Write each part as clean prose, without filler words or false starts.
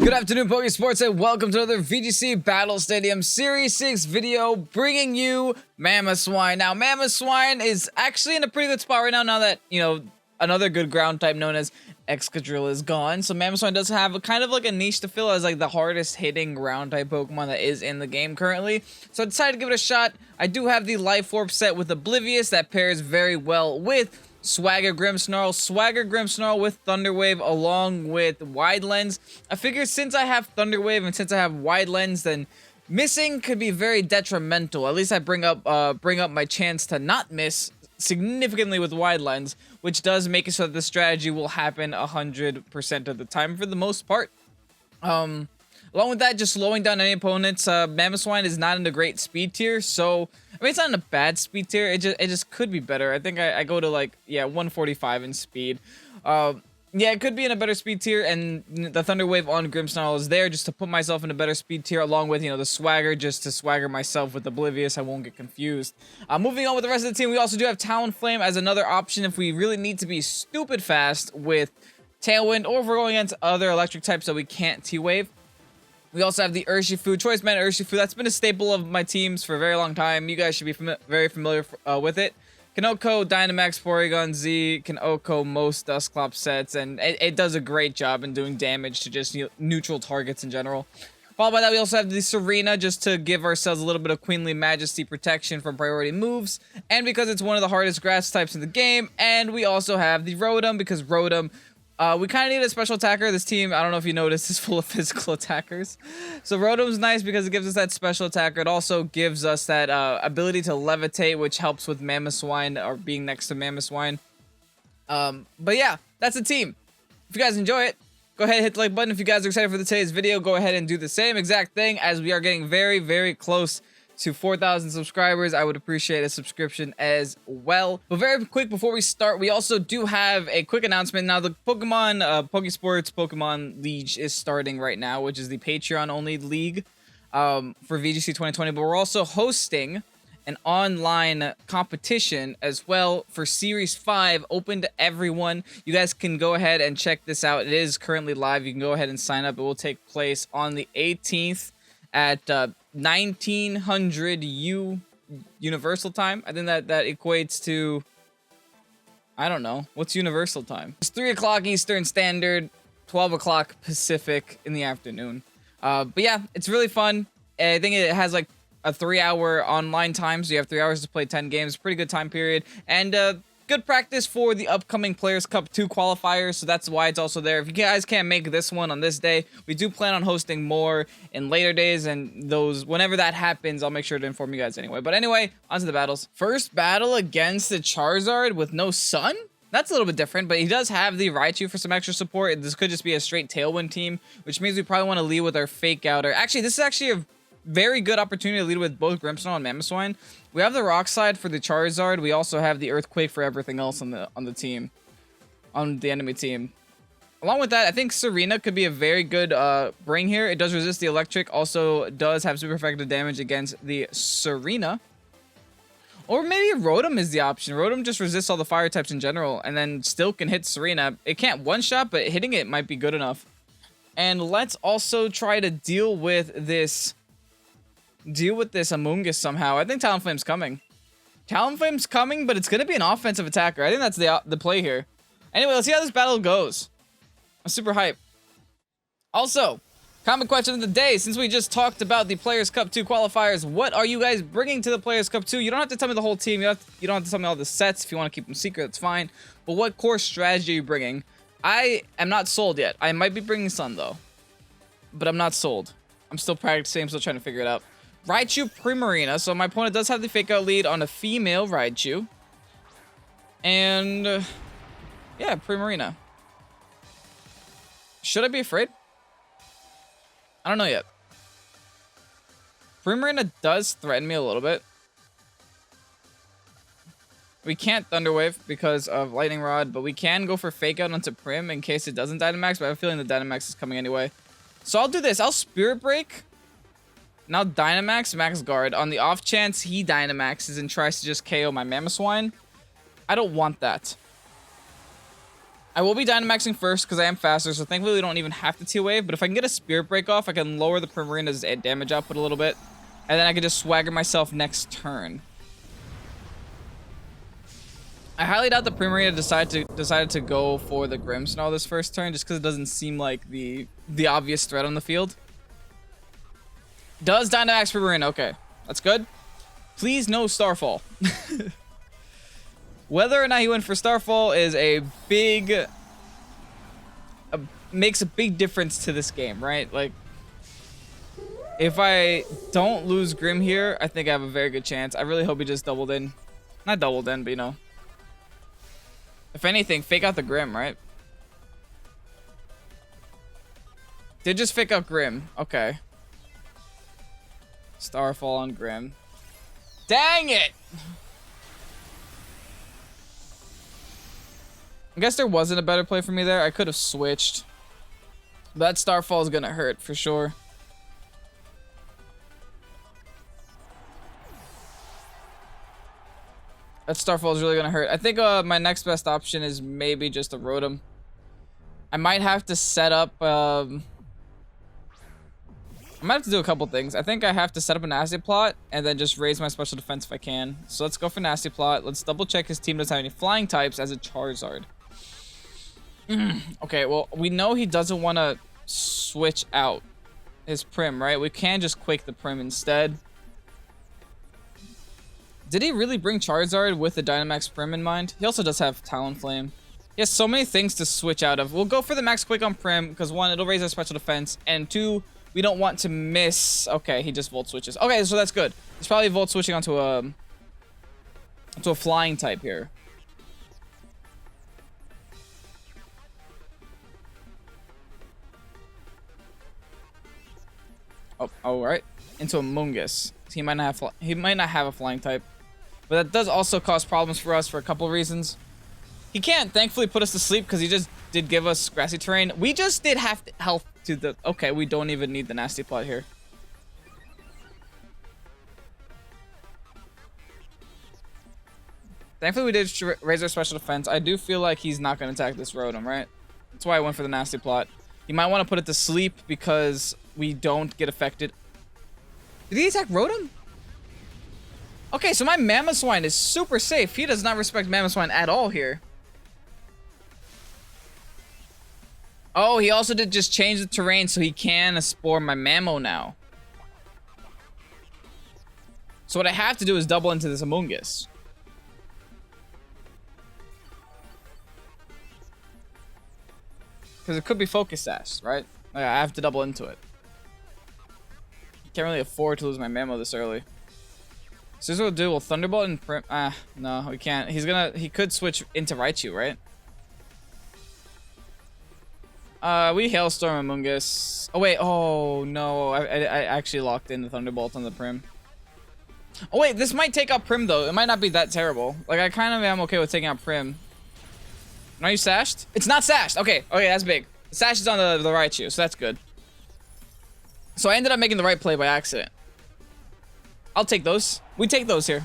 Good afternoon, Pokésports, and welcome to another VGC Battle Stadium Series 6 video, bringing you MAMOSWINE. Now, MAMOSWINE is actually in a pretty good spot right now that, another good ground type known as Excadrill is gone. So MAMOSWINE does have a kind of like a niche to fill as like the hardest hitting ground type Pokemon that is in the game currently. So I decided to give it a shot. I do have the Life Orb set with Oblivious that pairs very well with Swagger Grimmsnarl with Thunder Wave along with Wide Lens. I figured since I have Thunder Wave and since I have Wide Lens, then missing could be very detrimental. At least I bring up my chance to not miss significantly with Wide Lens, which does make it so that the strategy will happen 100% of the time for the most part. Along with that, just slowing down any opponents. MAMOSWINE is not in a great speed tier, so I mean it's not in a bad speed tier. It just could be better. I think I go to like 145 in speed. Yeah, it could be in a better speed tier, and the Thunder Wave on Grimmsnarl is there just to put myself in a better speed tier, along with the Swagger just to swagger myself with Oblivious. I won't get confused. Moving on with the rest of the team, we also do have Talonflame as another option if we really need to be stupid fast with Tailwind, or if we're going against other electric types that we can't T-Wave. We also have the Urshifu, Choice Man Urshifu. That's been a staple of my teams for a very long time. You guys should be very familiar with it. Can OHKO, Dynamax, Porygon Z, can OHKO most Dusclops sets, and it does a great job in doing damage to just neutral targets in general. Followed by that, we also have the Serena, just to give ourselves a little bit of Queenly Majesty protection from priority moves, and because it's one of the hardest grass types in the game. And we also have the Rotom, because Rotom, we kind of need a special attacker. This team, I don't know if you noticed, is full of physical attackers. So Rotom's nice because it gives us that special attacker. It also gives us that ability to levitate, which helps with MAMOSWINE, or being next to MAMOSWINE. But yeah, that's the team. If you guys enjoy it, go ahead and hit the like button. If you guys are excited for today's video, go ahead and do the same exact thing, as we are getting very, very close to 4,000 subscribers. I would appreciate a subscription as well. But very quick before we start, we also do have a quick announcement. Now, the Pokémon Pokésports Pokemon League is starting right now, which is the Patreon only league for VGC 2020. But we're also hosting an online competition as well for Series 5, open to everyone. You guys can go ahead and check this out. It is currently live. You can go ahead and sign up. It will take place on the 18th at 1900 Universal Time. I think that equates to, I don't know, what's Universal Time? It's 3 o'clock Eastern Standard, 12 o'clock Pacific in the afternoon. But yeah, it's really fun. I think it has like a 3-hour online time, so you have 3 hours to play 10 games. Pretty good time period, and good practice for the upcoming Players Cup 2 qualifiers, so that's why it's also there. If you guys can't make this one on this day, we do plan on hosting more in later days, and those, whenever that happens, I'll make sure to inform you guys anyway. But anyway, on to the battles. First battle against the Charizard with no Sun? That's a little bit different, but he does have the Raichu for some extra support. This could just be a straight Tailwind team, which means we probably want to lead with our Fake Out. Or actually, this is actually a very good opportunity to lead with both Grimmsnarl and MAMOSWINE. We have the Rock Slide for the Charizard. We also have the Earthquake for everything else on the team, on the enemy team. Along with that, I think Serena could be a very good bring here. It does resist the electric. Also does have super effective damage against the Serena. Or maybe Rotom is the option. Rotom just resists all the fire types in general, and then still can hit Serena. It can't one-shot, but hitting it might be good enough. And let's also try to deal with this Amoonguss somehow. I think Talonflame's coming. Talonflame's coming, but it's going to be an offensive attacker. I think that's the play here. Anyway, let's see how this battle goes. I'm super hyped. Also, common question of the day. Since we just talked about the Players Cup 2 qualifiers, what are you guys bringing to the Players Cup 2? You don't have to tell me the whole team. You don't have to tell me all the sets. If you want to keep them secret, that's fine. But what core strategy are you bringing? I am not sold yet. I might be bringing Sun, though. But I'm not sold. I'm still practicing. I'm still trying to figure it out. Raichu Primarina, so my opponent does have the Fake Out lead on a female Raichu. And, yeah, Primarina. Should I be afraid? I don't know yet. Primarina does threaten me a little bit. We can't Thunder Wave because of Lightning Rod, but we can go for Fake Out onto Prim in case it doesn't Dynamax, but I have a feeling the Dynamax is coming anyway. So I'll do this. I'll Spirit Break. Now Dynamax, Max Guard. On the off chance he Dynamaxes and tries to just KO my MAMOSWINE, I don't want that. I will be Dynamaxing first because I am faster, so thankfully we don't even have to T-Wave. But if I can get a Spirit Break off, I can lower the Primarina's damage output a little bit. And then I can just swagger myself next turn. I highly doubt the Primarina decided to go for the Grimmsnarl this first turn, just because it doesn't seem like the obvious threat on the field. Does Dynamax Primarina? Okay, that's good. Please no Starfall. Whether or not he went for Starfall is makes a big difference to this game, right? Like, if I don't lose Grim here, I think I have a very good chance. I really hope he just doubled in. Not doubled in, but you know. If anything, fake out the Grim, right? Did just fake out Grim. Okay. Starfall on Grim. Dang it! I guess there wasn't a better play for me there. I could have switched. But that Starfall is going to hurt for sure. That Starfall is really going to hurt. I think my next best option is maybe just a Rotom. I might have to set up... I might have to do a couple things. I think I have to set up a Nasty Plot and then just raise my special defense if I can. So let's go for Nasty Plot. Let's double check his team doesn't have any flying types as a Charizard. Okay, well, we know he doesn't want to switch out his Prim, right? We can just Quake the Prim instead. Did he really bring Charizard with the Dynamax Prim in mind? He also does have Talonflame. He has so many things to switch out of. We'll go for the Max Quake on Prim because, one, it'll raise our special defense, and two, we don't want to miss... Okay, he just Volt Switches. Okay, so that's good. He's probably Volt Switching onto a flying type here. Oh, all right. Into a Mungus. He might not have a flying type. But that does also cause problems for us for a couple of reasons. He can't thankfully put us to sleep because he just did give us grassy terrain. We just did have health to the... Okay, we don't even need the Nasty Plot here. Thankfully, we did raise our special defense. I do feel like he's not going to attack this Rotom, right? That's why I went for the Nasty Plot. You might want to put it to sleep because we don't get affected. Did he attack Rotom? Okay, so my Mamoswine is super safe. He does not respect Mamoswine at all here. Oh, he also did just change the terrain so he can Spore my Mamo now. So what I have to do is double into this Amoonguss. Because it could be Focus Sash, right? Like, I have to double into it. Can't really afford to lose my Mamo this early. So this is what we'll do. We'll Thunderbolt and Prim... no, we can't. He could switch into Raichu, right? We Hailstorm Amoonguss. Oh, wait. Oh, no. I actually locked in the Thunderbolt on the Prim. Oh, wait. This might take out Prim, though. It might not be that terrible. Like, I kind of am okay with taking out Prim. Are you sashed? It's not sashed. Okay. Okay, that's big. The sash is on the Raichu, so that's good. So I ended up making the right play by accident. I'll take those. We take those here.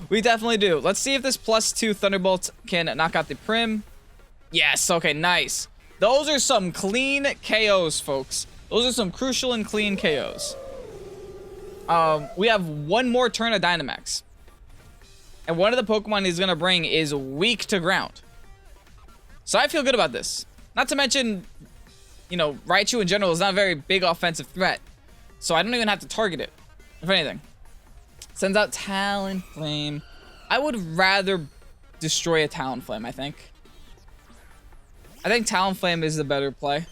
We definitely do. Let's see if this +2 Thunderbolt can knock out the Prim. Yes, okay, nice. Those are some clean KOs, folks. Those are some crucial and clean KOs. We have one more turn of Dynamax. And one of the Pokemon he's going to bring is weak to ground. So I feel good about this. Not to mention, you know, Raichu in general is not a very big offensive threat. So I don't even have to target it, if anything. Sends out Talonflame. I would rather destroy a Talonflame, I think. I think Talonflame is the better play.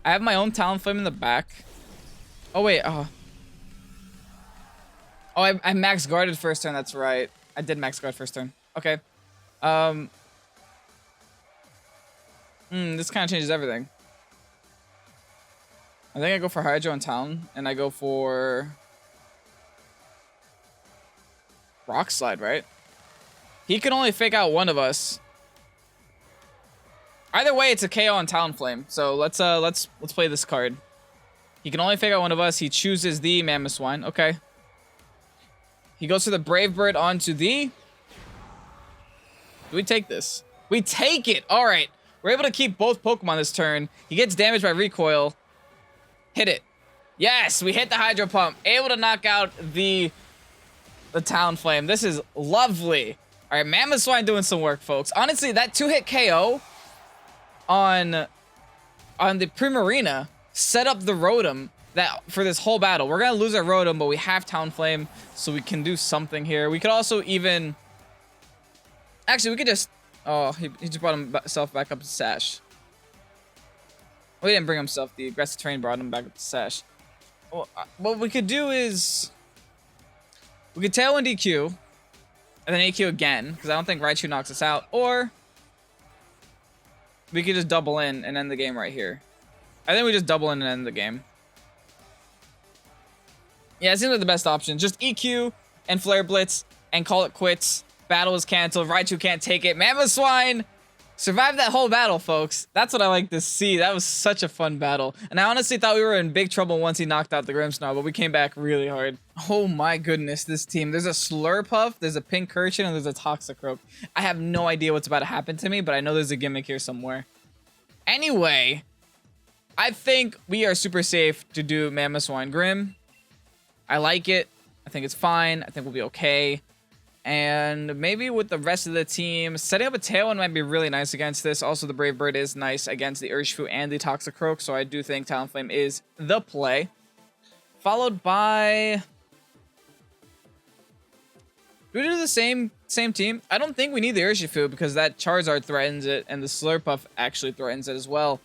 I have my own Talonflame in the back. Oh, wait. Oh, I max guarded first turn. That's right. I did max guard first turn. Okay. This kind of changes everything. I think I go for Hydro and Talon, and I go for Rock Slide, right? He can only fake out one of us. Either way, it's a KO on Talonflame. So let's play this card. He can only fake out one of us. He chooses the Mamoswine. Okay. He goes to the Brave Bird onto the... Do we take this? We take it. All right. We're able to keep both Pokemon this turn. He gets damaged by recoil. Hit it. Yes, we hit the Hydro Pump. Able to knock out the Talonflame. This is lovely. All right, Mamoswine doing some work, folks. Honestly, that 2-hit KO on the Primarina set up the Rotom that for this whole battle. We're gonna lose our Rotom, but we have Talonflame, so we can do something here. We could also even... Actually, we could just... Oh, he just brought himself back up to Sash. Well, he didn't bring himself. The aggressive terrain brought him back up to Sash. Well, what we could do is... We could Tailwind EQ, and then EQ again, because I don't think Raichu knocks us out. Or we could just double in and end the game right here. I think we just double in and end the game. Yeah, it seems like the best option. Just EQ and Flare Blitz and call it quits. Battle is canceled. Raichu can't take it. Mamoswine survived that whole battle, folks. That's what I like to see. That was such a fun battle. And I honestly thought we were in big trouble once he knocked out the Grimmsnarl, but we came back really hard. Oh my goodness, this team. There's a Slurpuff, there's a Pincurchin, and there's a Toxicroak. I have no idea what's about to happen to me, but I know there's a gimmick here somewhere. Anyway, I think we are super safe to do Mamoswine Grim. I like it. I think it's fine. I think we'll be okay. And maybe with the rest of the team, setting up a Tailwind might be really nice against this. Also, the Brave Bird is nice against the Urshifu and the Toxicroak, so I do think Talonflame is the play. Followed by... Do we do the same team? I don't think we need the Urshifu because that Charizard threatens it, and the Slurpuff actually threatens it as well.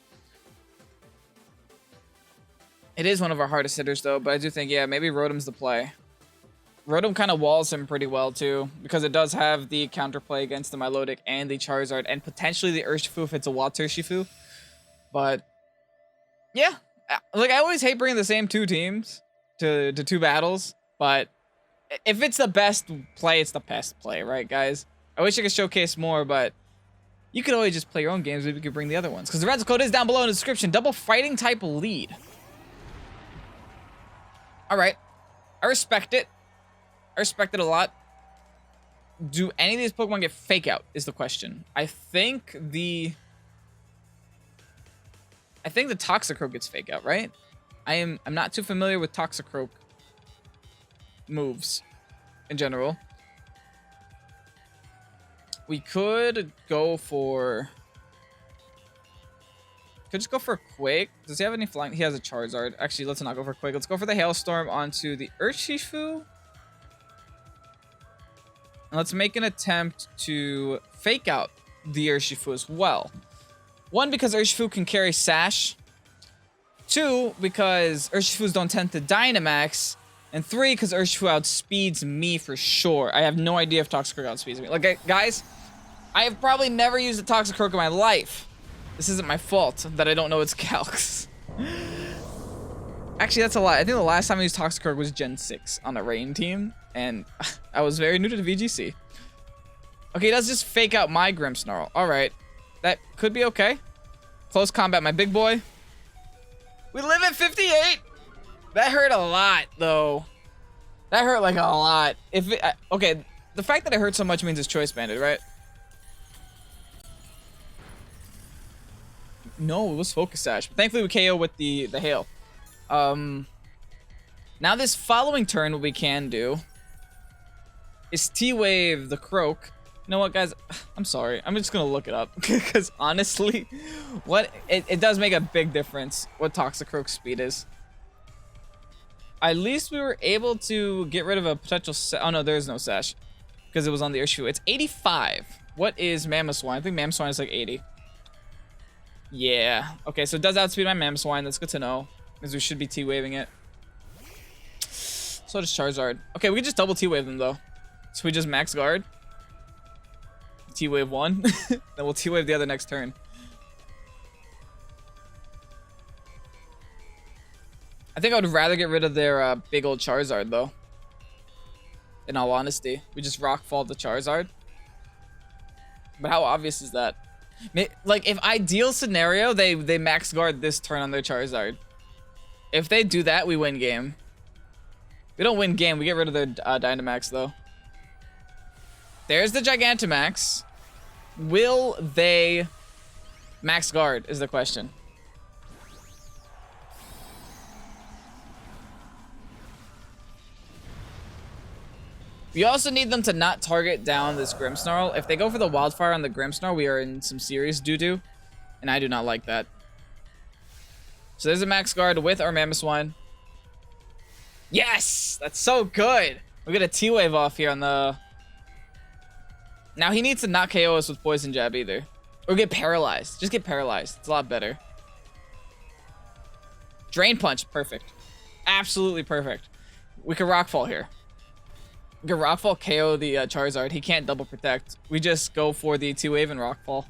It is one of our hardest hitters, though, but I do think, yeah, maybe Rotom's the play. Rotom kind of walls him pretty well, too, because it does have the counterplay against the Milotic and the Charizard, and potentially the Urshifu if it's a Water Urshifu. But, yeah. Like, I always hate bringing the same two teams to two battles, but if it's the best play, it's the best play, right, guys? I wish I could showcase more, but you could always just play your own games. Maybe we could bring the other ones, because the Renzo code is down below in the description. Double fighting type lead. All right. I respect it. I respect it a lot. Do any of these Pokemon get Fake Out is the question. I think the Toxicroak gets Fake Out, right? I'm not too familiar with Toxicroak moves in general. We could go for... Could just go for Quake. Does he have any flying? He has a Charizard. Actually, let's not go for Quake. Let's go for the Hailstorm onto the Urshifu. And let's make an attempt to Fake Out the Urshifu as well. 1, because Urshifu can carry Sash. 2, because Urshifus don't tend to Dynamax. And 3, because Urshifu outspeeds me for sure. I have no idea if Toxicroak outspeeds me. Like, guys, I have probably never used a Toxicroak in my life. This isn't my fault that I don't know its calcs. Actually, that's a lie. I think the last time I used Toxicroak was Gen 6 on a Rain team. And I was very new to the VGC. Okay, let's just Fake Out my Grimmsnarl. Alright. That could be okay. Close combat, my big boy. We live at 58! That hurt a lot, though. That hurt, like, a lot. Okay, the fact that it hurt so much means it's Choice Banded, right? No, it was Focus Sash. But thankfully, we KO with the Hail. Now this following turn, what we can do is T-Wave the Croak. You know what, guys? I'm sorry. I'm just going to look it up. Because honestly, it does make a big difference what Toxicroak's speed is. At least we were able to get rid of a potential... Oh, no, there is no Sash. Because it was on the Urshifu. It's 85. What is Mamoswine? I think Mamoswine is like 80. Yeah. Okay, so it does outspeed my Mamoswine. That's good to know. Because we should be T-Waving it. So does Charizard. Okay, we can just double T-Wave them, though. So we just max guard. T-Wave 1. Then we'll T-Wave the other next turn. I think I would rather get rid of their big old Charizard, though. In all honesty. We just Rockfall the Charizard. But how obvious is that? Like, if ideal scenario, they max guard this turn on their Charizard. If they do that, we win game. We don't win game. We get rid of their Dynamax, though. There's the Gigantamax. Will they max guard is the question. We also need them to not target down this Grimmsnarl. If they go for the Wildfire on the Grimmsnarl, we are in some serious doo-doo. And I do not like that. So there's a max guard with our Mamoswine. Yes! That's so good! We get a T-Wave off here on the... Now he needs to not KO us with Poison Jab either. Or get paralyzed. Just get paralyzed. It's a lot better. Drain Punch. Perfect. Absolutely perfect. We can Rockfall here. We can Rockfall KO the Charizard. He can't double protect. We just go for the T-Wave and Rockfall.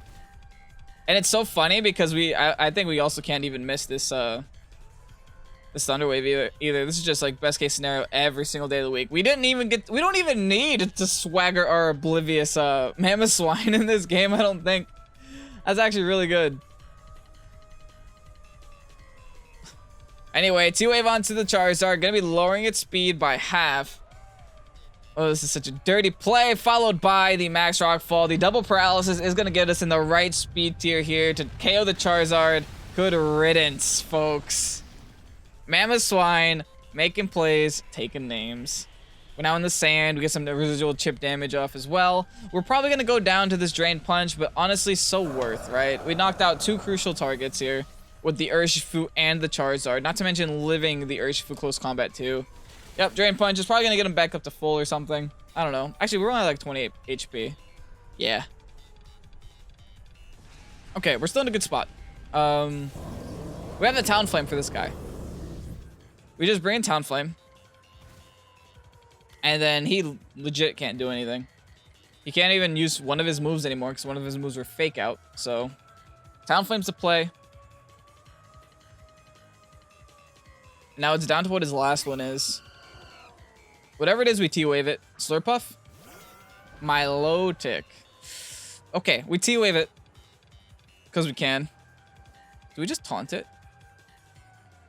And it's so funny because I think we also can't even miss this this Thunder Wave either. This is just like best case scenario every single day of the week. We don't even need to swagger our oblivious Mamoswine in this game, I don't think. That's actually really good. Anyway, T-Wave onto the Charizard, gonna be lowering its speed by half. Oh, this is such a dirty play, followed by the Max Rockfall. The double paralysis is going to get us in the right speed tier here to KO the Charizard. Good riddance, folks. Mamoswine making plays, taking names. We're now in the sand. We get some residual chip damage off as well. We're probably going to go down to this Drain Punch, but honestly, so worth, right? We knocked out 2 crucial targets here with the Urshifu and the Charizard. Not to mention living the Urshifu close combat too. Yep, Drain Punch is probably going to get him back up to full or something. I don't know. Actually, we're only like 28 HP. Yeah. Okay, we're still in a good spot. We have the Talonflame for this guy. We just bring in Talonflame. And then he legit can't do anything. He can't even use one of his moves anymore because one of his moves were Fake Out. So, Talonflame's to play. Now it's down to what his last one is. Whatever it is, we T-Wave it. Slurpuff? Milotic. Okay, we T-Wave it. Because we can. Do we just taunt it?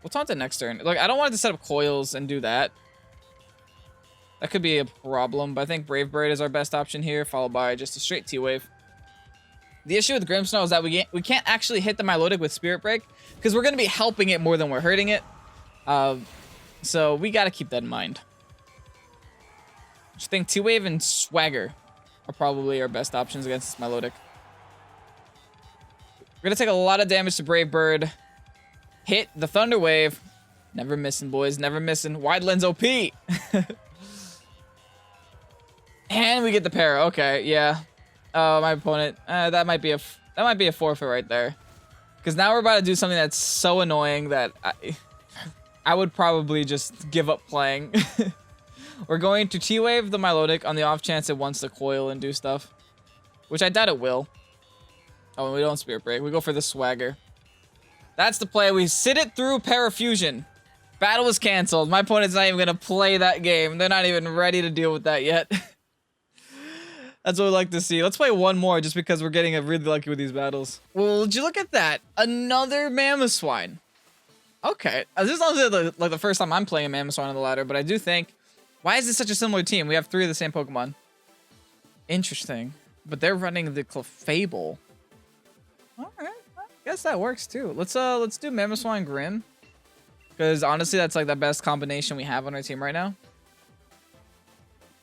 We'll taunt it next turn. Look, I don't want it to set up coils and do that. That could be a problem, but I think Brave Bird is our best option here, followed by just a straight T-Wave. The issue with Grimmsnarl is that we can't actually hit the Milotic with Spirit Break, because we're going to be helping it more than we're hurting it. So we got to keep that in mind. I think T-Wave and Swagger are probably our best options against this Milotic. We're going to take a lot of damage to Brave Bird. Hit the Thunder Wave. Never missing, boys. Never missing. Wide Lens OP. And we get the para. Okay, yeah. Oh, my opponent. That might be a forfeit right there. Because now we're about to do something that's so annoying that I would probably just give up playing. We're going to T-Wave the Milotic on the off chance it wants to coil and do stuff. Which I doubt it will. Oh, and we don't Spirit Break. We go for the Swagger. That's the play. We sit it through Parafusion. Battle was canceled. My opponent's not even going to play that game. They're not even ready to deal with that yet. That's what we like to see. Let's play one more just because we're getting really lucky with these battles. Well, did you look at that? Another Mamoswine. Okay. This is also like the first time I'm playing a Mamoswine on the ladder, but I do think... Why is this such a similar team? We have 3 of the same Pokemon. Interesting. But they're running the Clefable. Alright. I guess that works too. Let's do Mamoswine Grim. Because honestly, that's like the best combination we have on our team right now.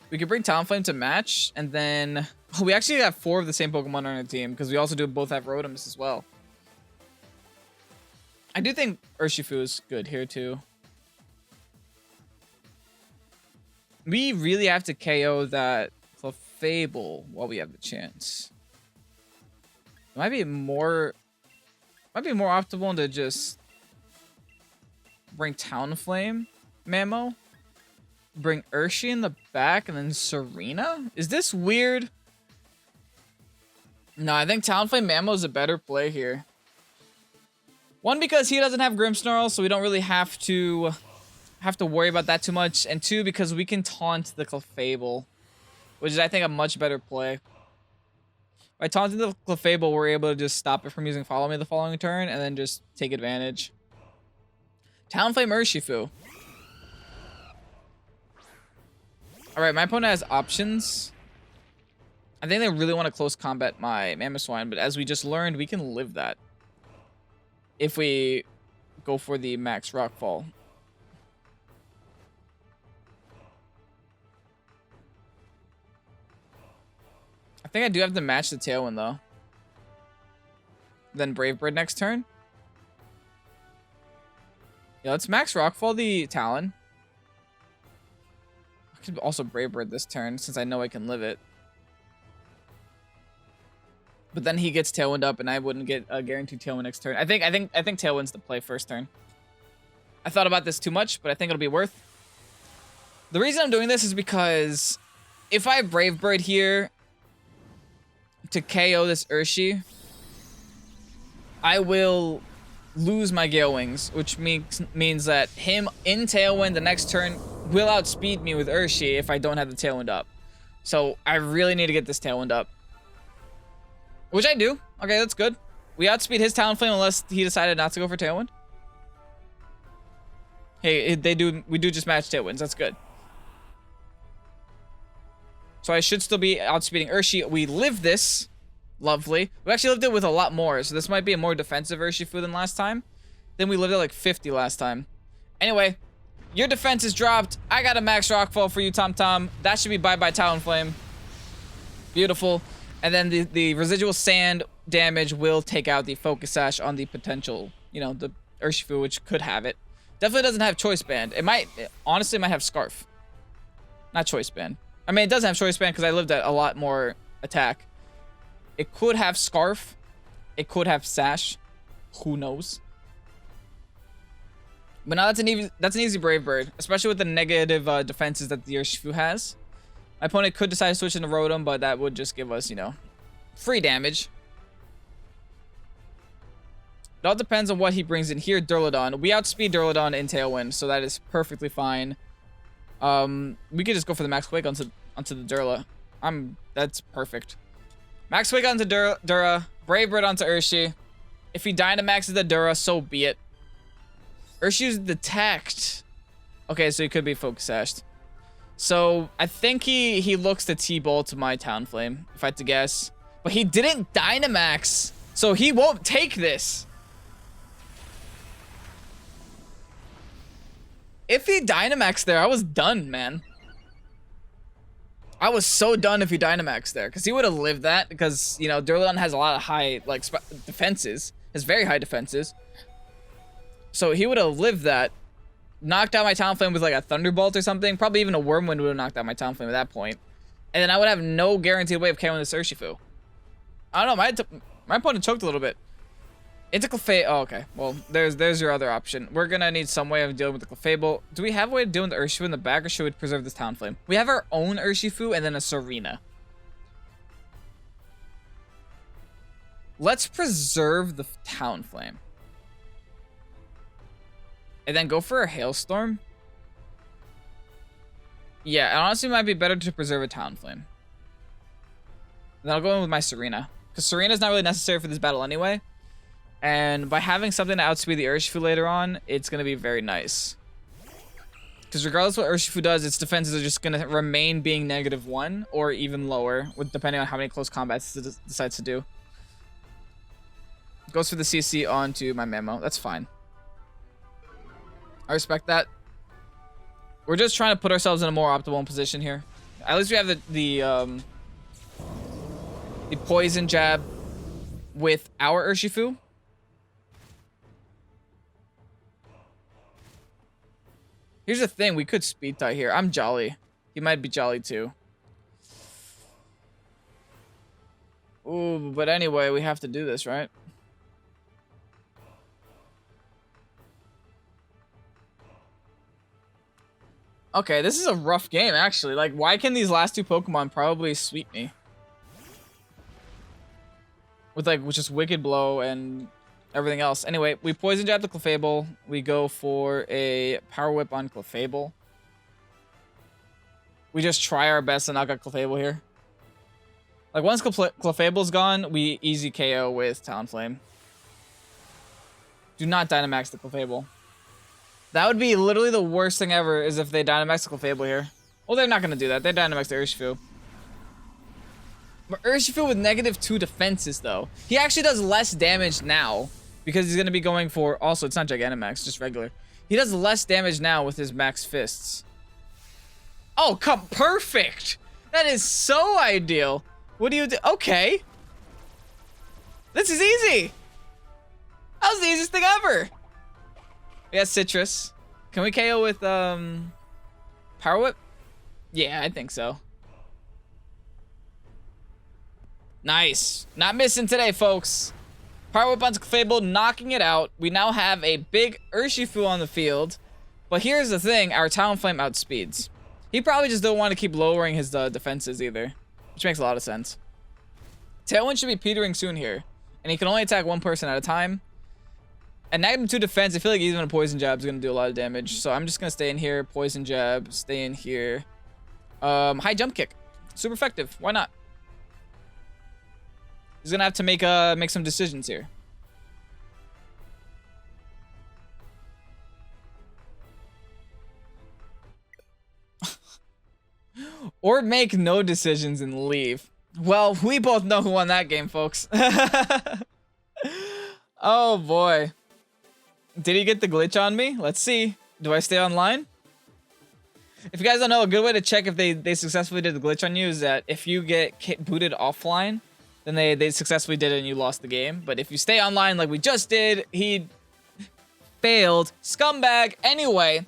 We could bring Talonflame to match, and then... Oh, we actually have 4 of the same Pokemon on our team, because we also do both have Rotoms as well. I do think Urshifu is good here too. We really have to KO that Clefable while we have the chance. It might be more optimal to just bring Talonflame, Mamo, bring Urshi in the back, and then Serena? Is this weird? No, I think Talonflame Mamo is a better play here. One, because he doesn't have Grimmsnarl, so we don't really have to worry about that too much. And 2, because we can taunt the Clefable, which is, I think, a much better play. By taunting the Clefable, we're able to just stop it from using Follow Me the following turn, and then just take advantage. Talonflame Urshifu. Alright, my opponent has options. I think they really want to close combat my Mamoswine, but as we just learned, we can live that. If we go for the max Rockfall. I think I do have to match the Tailwind, though. Then Brave Bird next turn. Yeah, let's max Rockfall the Talon. I could also Brave Bird this turn, since I know I can live it. But then he gets Tailwind up, and I wouldn't get a guaranteed Tailwind next turn. I think Tailwind's the play first turn. I thought about this too much, but I think it'll be worth. The reason I'm doing this is because if I Brave Bird here to KO this Urshi, I will lose my Gale Wings, which means that him in Tailwind the next turn will outspeed me with Urshi if I don't have the Tailwind up. So I really need to get this Tailwind up. Which I do. Okay, that's good. We outspeed his Talonflame unless he decided not to go for Tailwind. Hey, we do just match Tailwinds. That's good. So I should still be outspeeding Urshi. We live this. Lovely. We actually lived it with a lot more, so this might be a more defensive Urshifu than last time. Then we lived it like 50 last time. Anyway, your defense is dropped. I got a max Rockfall for you, Tom Tom. That should be bye-bye Talonflame. Beautiful. And then the residual sand damage will take out the Focus Sash on the potential, you know, the Urshifu, which could have it. Definitely doesn't have Choice Band. Honestly, it might have Scarf. Not Choice Band. I mean, it doesn't have Choice Band because I lived at a lot more attack. It could have Scarf. It could have Sash. Who knows? But now that's an easy Brave Bird, especially with the negative defenses that the Urshifu has. My opponent could decide to switch into Rotom, but that would just give us, you know, free damage. It all depends on what he brings in here. Durlodon. We outspeed Durlodon in Tailwind, so that is perfectly fine. We could just go for the Max Quake onto the Durla. That's perfect. Max Quake onto Dura. Brave Bird onto Urshi. If he Dynamaxes the Dura, so be it. Urshi's detect. Okay, so he could be Focus Sashed. So I think he looks to T-Bolt to my Talonflame, if I had to guess. But he didn't Dynamax, so he won't take this. If he Dynamaxed there, I was done, man. I was so done if he Dynamaxed there, because he would have lived that, because, you know, Durlodon has a lot of high, like, defenses. Has very high defenses. So he would have lived that. Knocked out my Talonflame with like a Thunderbolt or something. Probably even a Wormwind would have knocked out my Talonflame at that point. And then I would have no guaranteed way of KOing this Urshifu. I don't know, my opponent choked a little bit. Into Clefable. Oh, okay. Well, there's your other option. We're gonna need some way of dealing with the Clefable. Do we have a way of dealing with the Urshifu in the back, or should we preserve this Talonflame? We have our own Urshifu and then a Serena. Let's preserve the Talonflame. And then go for a Hailstorm. Yeah, it honestly might be better to preserve a Talonflame. Then I'll go in with my Serena. Because Serena's not really necessary for this battle anyway. And by having something to outspeed the Urshifu later on, it's going to be very nice. Because regardless of what Urshifu does, its defenses are just going to remain being -1 or even lower, depending on how many close combats it decides to do. Goes for the CC onto my Mamo. That's fine. I respect that. We're just trying to put ourselves in a more optimal position here. At least we have the poison jab with our Urshifu. Here's the thing, we could speed tie here. I'm Jolly. He might be Jolly too. Ooh, but anyway, we have to do this, right? Okay, this is a rough game, actually. Like, why can these last two Pokemon probably sweep me? With, like, just Wicked Blow and everything else. Anyway, we Poison Jab the Clefable. We go for a Power Whip on Clefable. We just try our best to knock out Clefable here. Like, once Clefable's gone, we easy KO with Talonflame. Do not Dynamax the Clefable. That would be literally the worst thing ever, is if they Dynamax the Clefable here. Well, they're not going to do that. They Dynamax the Urshifu. Urshifu with -2 defenses, though. He actually does less damage now because he's going to be going for... Also, it's not Gigantamax, just regular. He does less damage now with his max fists. Oh, come... Perfect! That is so ideal. What do you do? Okay. This is easy. That was the easiest thing ever. We got Citrus. Can we KO with, Power Whip? Yeah, I think so. Nice. Not missing today, folks. Power Whip on Fable, knocking it out. We now have a big Urshifu on the field. But here's the thing. Our Talonflame outspeeds. He probably just don't want to keep lowering his defenses either. Which makes a lot of sense. Tailwind should be petering soon here. And he can only attack one person at a time. At -2 defense, I feel like even a Poison Jab is going to do a lot of damage. So I'm just going to stay in here. Poison Jab. Stay in here. High Jump Kick. Super effective. Why not? He's gonna have to make some decisions here. Or make no decisions and leave. Well, we both know who won that game, folks. Oh boy. Did he get the glitch on me? Let's see. Do I stay online? If you guys don't know, a good way to check if they successfully did the glitch on you is that if you get booted offline, then they successfully did it and you lost the game. But if you stay online like we just did, he failed. Scumbag. Anyway,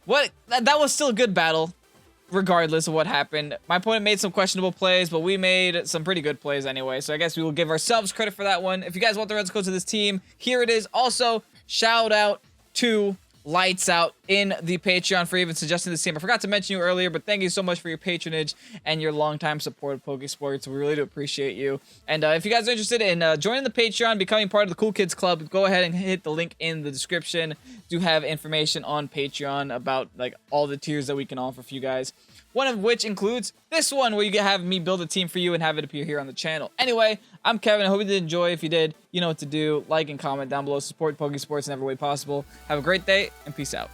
that was still a good battle, regardless of what happened. My opponent made some questionable plays, but we made some pretty good plays anyway. So I guess we will give ourselves credit for that one. If you guys want the Reds code to this team, here it is. Also, shout out to Lights Out in the Patreon for even suggesting this team. I forgot to mention you earlier, but thank you so much for your patronage and your longtime support of Pokésports. We really do appreciate you. And if you guys are interested in joining the Patreon, becoming part of the Cool Kids Club, go ahead and hit the link in the description. Do have information on Patreon about like all the tiers that we can offer for you guys. One of which includes this one, where you can have me build a team for you and have it appear here on the channel. Anyway, I'm Kevin. I hope you did enjoy. If you did, you know what to do. Like and comment down below. Support Pokésports in every way possible. Have a great day, and peace out.